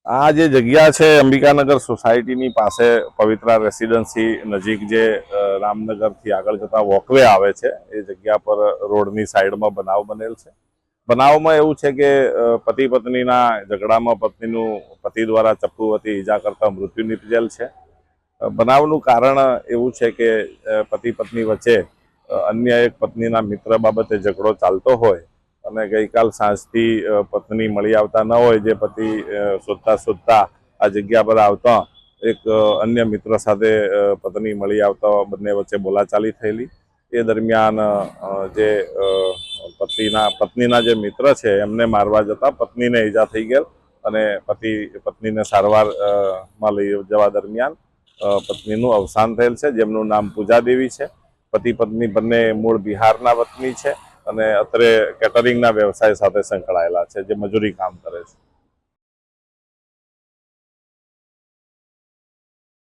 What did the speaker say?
આ જે જગ્યા છે અંબિકાનગર સોસાયટીની પાસે પવિત્રા રેસિડેન્સી નજીક જે રામનગરથી આગળ જતા વોકવે આવે છે એ જગ્યા પર રોડની સાઈડમાં બનાવ બનેલ છે। બનાવમાં એવું છે કે પતિ પત્નીના ઝઘડામાં પતિ દ્વારા ચપ્પુથી ઈજા કરતા મૃત્યુ નિપજેલ છે। બનાવનું કારણ એવું છે કે પતિ પત્ની વચ્ચે અન્ય એક પત્નીના મિત્ર બાબતે ઝઘડો ચાલતો હોય અને ગઈકાલ સાંજથી પત્ની મળી આવતા ન હોય, જે પતિ શોધતા શોધતા આ જગ્યા પર આવતા એક અન્ય મિત્ર સાથે પત્ની મળી આવતા બંને વચ્ચે બોલાચાલી થયેલી। એ દરમિયાન જે પત્નીના જે મિત્ર છે એમને મારવા જતા પત્નીને ઈજા થઈ ગયેલ અને પત્નીને સારવારમાં લઈ જવા દરમિયાન પત્નીનું અવસાન થયેલ છે, જેમનું નામ પૂજા દેવી છે। પતિ પત્ની બંને મૂળ બિહારના વતની છે અને અત્રે કેટરિંગના વ્યવસાય સાથે સંકળાયેલા છે, જે મજૂરી કામ કરે છે।